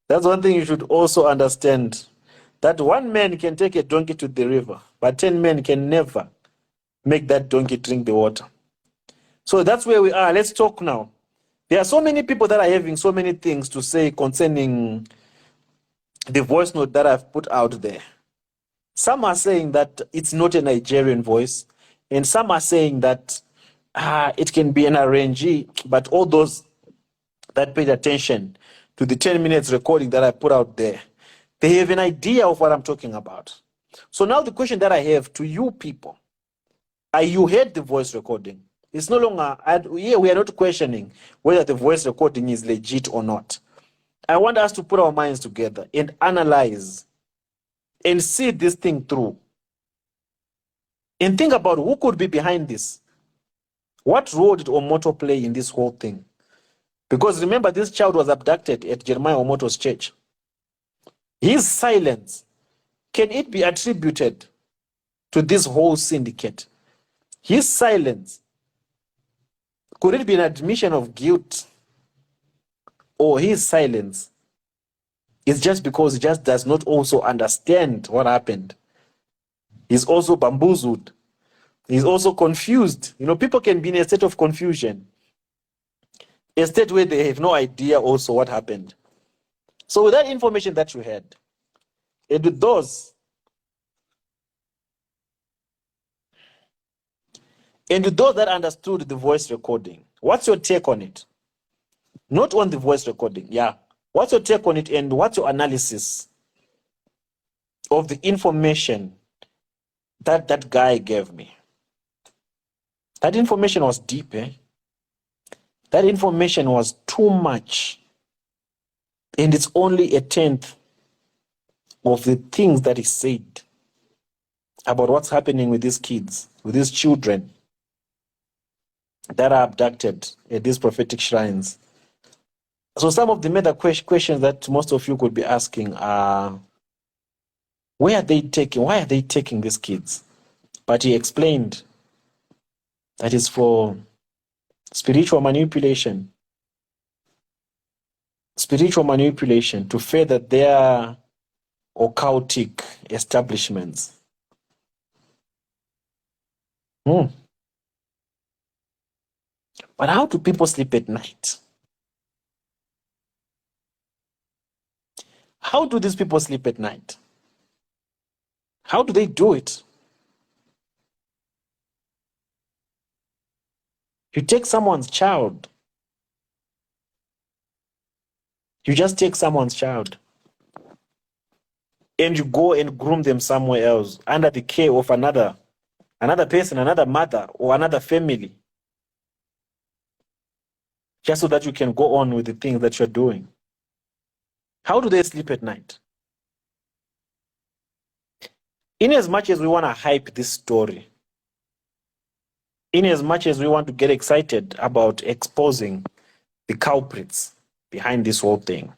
That's one thing you should also understand. That one man can take a donkey to the river, but 10 men can never make that donkey drink the water. So that's where we are. Let's talk now. There are so many people that are having so many things to say concerning the voice note that I've put out there. Some are saying that it's not a Nigerian voice, and some are saying that it can be an arrangee, but all those that paid attention to the 10 minutes recording that I put out there, they have an idea of what I'm talking about. So now the question that I have to you people, are you heard the voice recording? It's no longer, here we are not questioning whether the voice recording is legit or not. I want us to put our minds together and analyze and see this thing through. And think about who could be behind this. What role did Omoto play in this whole thing? Because remember, this child was abducted at Jeremiah Omoto's church. His silence, can it be attributed to this whole syndicate? His silence, could it be an admission of guilt? Or his silence is just because he just does not also understand what happened? He's also bamboozled. He's also confused. You know, people can be in a state of confusion, a state where they have no idea also what happened. So with that information that you had, and with those, that understood the voice recording, what's your take on it? Not on the voice recording, yeah. What's your take on it, and what's your analysis of the information that that guy gave me? That information was deep, eh? That information was too much. And it's only a tenth of the things that he said about what's happening with these kids, with these children that are abducted at these prophetic shrines. So some of the major questions that most of you could be asking are, why are they taking these kids? But he explained that is for spiritual manipulation to further their occultic establishments. But how do people sleep at night? How do these people sleep at night? How do they do it? You take someone's child. You just take someone's child and you go and groom them somewhere else under the care of another person, another mother or another family, just so that you can go on with the things that you're doing. How do they sleep at night? In as much as we want to hype this story, in as much as we want to get excited about exposing the culprits behind this whole thing,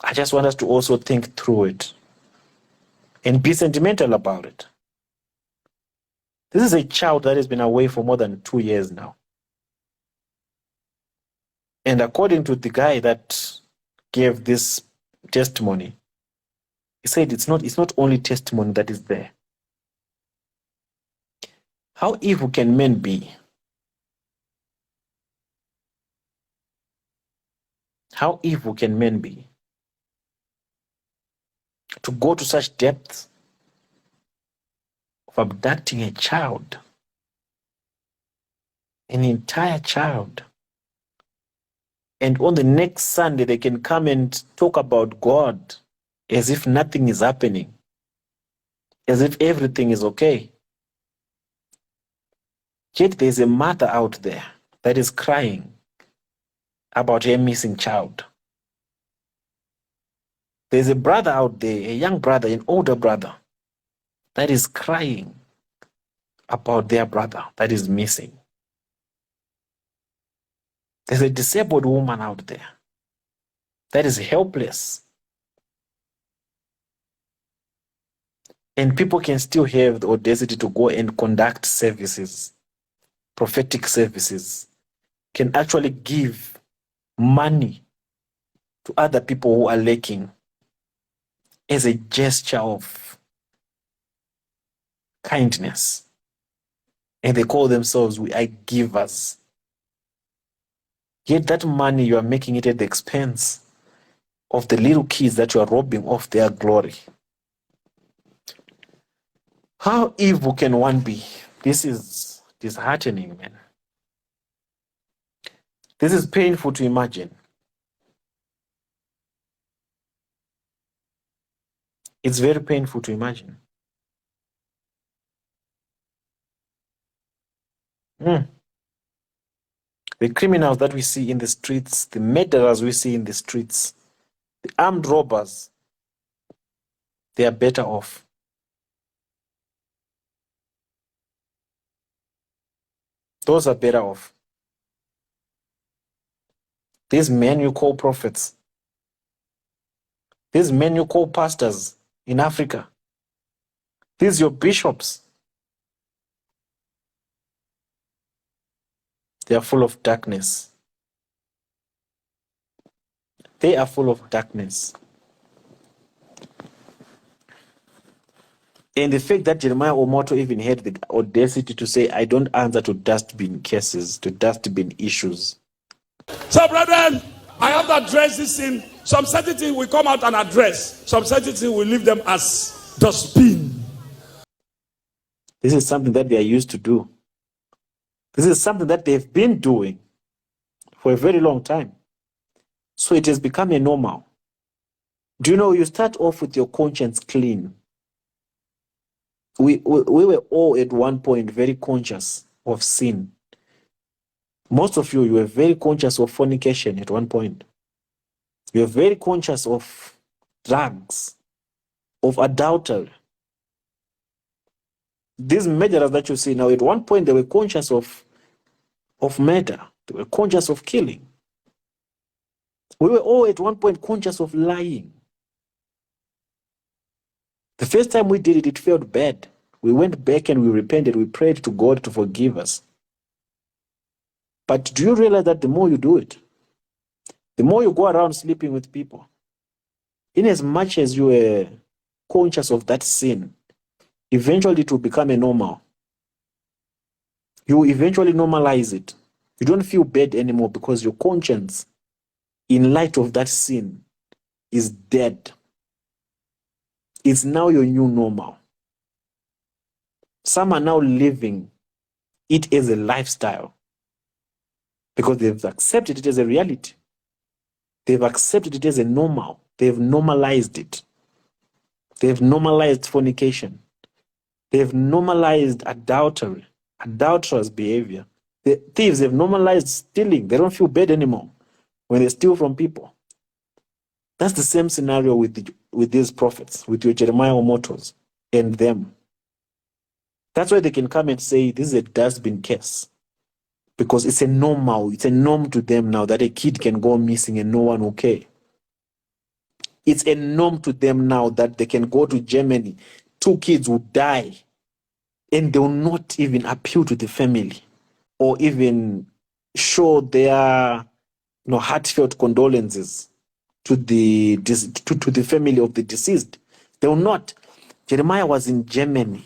I just want us to also think through it and be sentimental about it. This is a child that has been away for more than 2 years now. And according to the guy that gave this testimony, he said it's not only testimony that is there. How evil can men be? How evil can men be? To go to such depths of abducting a child, an entire child. And on the next Sunday, they can come and talk about God as if nothing is happening, as if everything is okay. Yet there's a mother out there that is crying about her missing child. There's a brother out there, a young brother, an older brother, that is crying about their brother that is missing. There's a disabled woman out there that is helpless. And people can still have the audacity to go and conduct services, prophetic services, can actually give money to other people who are lacking as a gesture of kindness. And they call themselves, we are givers. Yet that money, you are making it at the expense of the little kids that you are robbing of their glory. How evil can one be? This is disheartening, man. This is painful to imagine. It's very painful to imagine. The criminals that we see in the streets, the murderers we see in the streets, the armed robbers, they are better off. Those are better off. These men you call prophets, these men you call pastors in Africa, these your bishops, they are full of darkness. They are full of darkness. And the fact that Jeremiah Omoto even had the audacity to say, I don't answer to dustbin cases, to dustbin issues. So, brethren, I have to address this thing. Some certain things will come out and address. Some certain things will leave them as dustbin. This is something that they are used to do. This is something that they've been doing for a very long time. So it has become a normal. Do you know, you start off with your conscience clean. We were all at one point very conscious of sin. Most of you were very conscious of fornication at one point. You were very conscious of drugs, of adultery. These murderers that you see now, at one point they were conscious of murder. They were conscious of killing. We were all at one point conscious of lying. The first time we did it, it felt bad. We went back and we repented. We prayed to God to forgive us. But do you realize that the more you do it, the more you go around sleeping with people, in as much as you are conscious of that sin, eventually it will become a normal. You will eventually normalize it. You don't feel bad anymore because your conscience, in light of that sin, is dead. It's now your new normal. Some are now living it as a lifestyle because they've accepted it as a reality. They've accepted it as a normal. They've normalized it. They've normalized fornication. They've normalized adultery, adulterous behavior. The thieves have normalized stealing. They don't feel bad anymore when they steal from people. That's the same scenario with these prophets, with your Jeremiah Omotos and them. That's why they can come and say, this is a dustbin case. Because it's a normal, it's a norm to them now that a kid can go missing and no one will care. It's a norm to them now that they can go to Germany, 2 kids will die, and they will not even appeal to the family or even show their heartfelt condolences to the family of the deceased. They will not. Jeremiah was in Germany.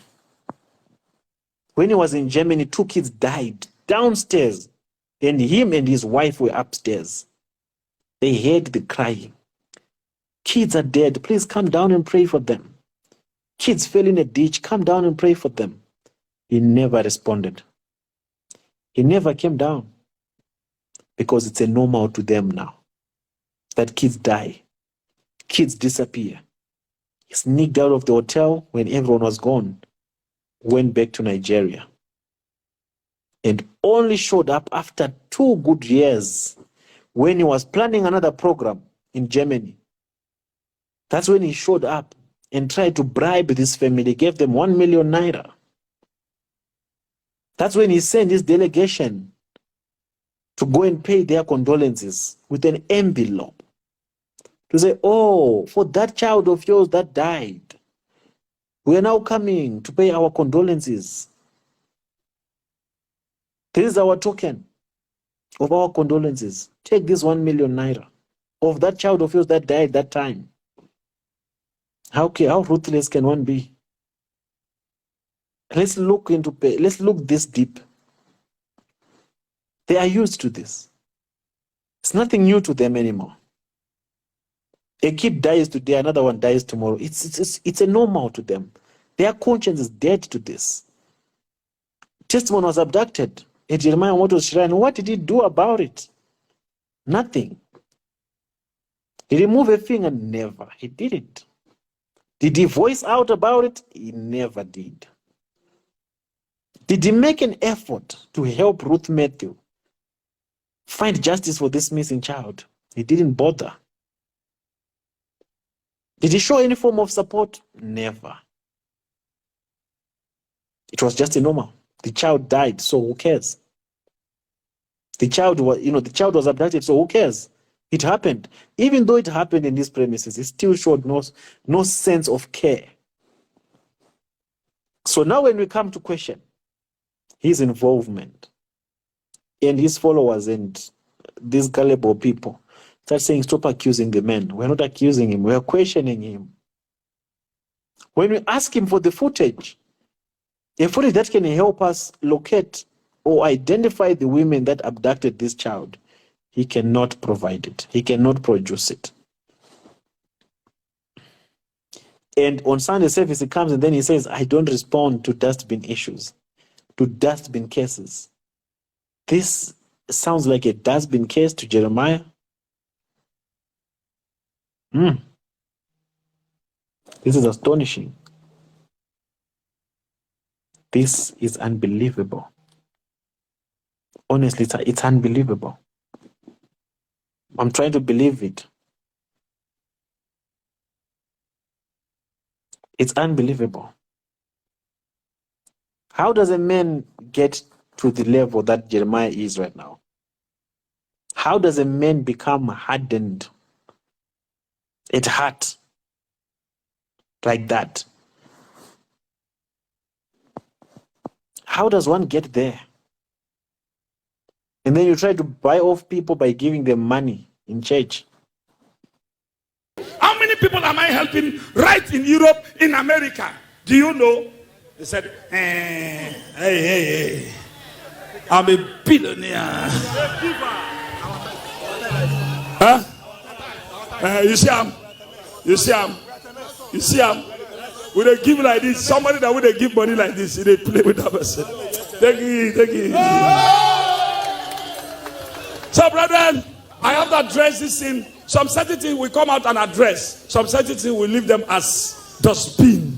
When he was in Germany, 2 kids died downstairs, and him and his wife were upstairs. They heard the crying. Kids are dead. Please come down and pray for them. Kids fell in a ditch. Come down and pray for them. He never responded. He never came down because it's a normal to them now that kids die. Kids disappear. He sneaked out of the hotel when everyone was gone, went back to Nigeria, and only showed up after 2 good years when he was planning another program in Germany. That's when he showed up and tried to bribe this family, gave them 1 million naira. That's when he sent his delegation to go and pay their condolences with an envelope to say, oh, for that child of yours that died, we are now coming to pay our condolences. This is our token of our condolences. Take this 1 million naira of that child of yours that died that time. How ruthless can one be? Let's look this deep. They are used to this. It's nothing new to them anymore. A kid dies today, another one dies tomorrow. It's a normal to them. Their conscience is dead to this. Testimony was abducted at Jeremiah Moto's shrine. What did he do about it? Nothing. Did he move a finger? Never. He didn't. Did he voice out about it? He never did. Did he make an effort to help Ruth Matthew find justice for this missing child? He didn't bother. Did he show any form of support? Never. It was just a normal. The child died, so who cares? The child was abducted, so who cares? It happened. Even though it happened in these premises, it still showed no sense of care. So now when we come to question his involvement and his followers and these gullible people, start saying, stop accusing the man. We're not accusing him. We're questioning him. When we ask him for the footage, a footage that can help us locate or identify the women that abducted this child, he cannot provide it. He cannot produce it. And on Sunday service, he comes and then he says, I don't respond to dustbin issues, to dustbin cases. This sounds like a dustbin case to Jeremiah. This is astonishing. This is unbelievable. Honestly, it's unbelievable. I'm trying to believe it. It's unbelievable. How does a man get to the level that Jeremiah is right now? How does a man become hardened at heart like that? How does one get there? And then you try to buy off people by giving them money in church. How many people am I helping right in Europe, in America? Do you know? They said, hey, I'm a billionaire. Huh? You see him? When they give like this, somebody that would give money like this, they play with that person. Take it. So, brethren, I have to address this thing. Some certain things will come out and address. Some certain things will leave them as dustbin.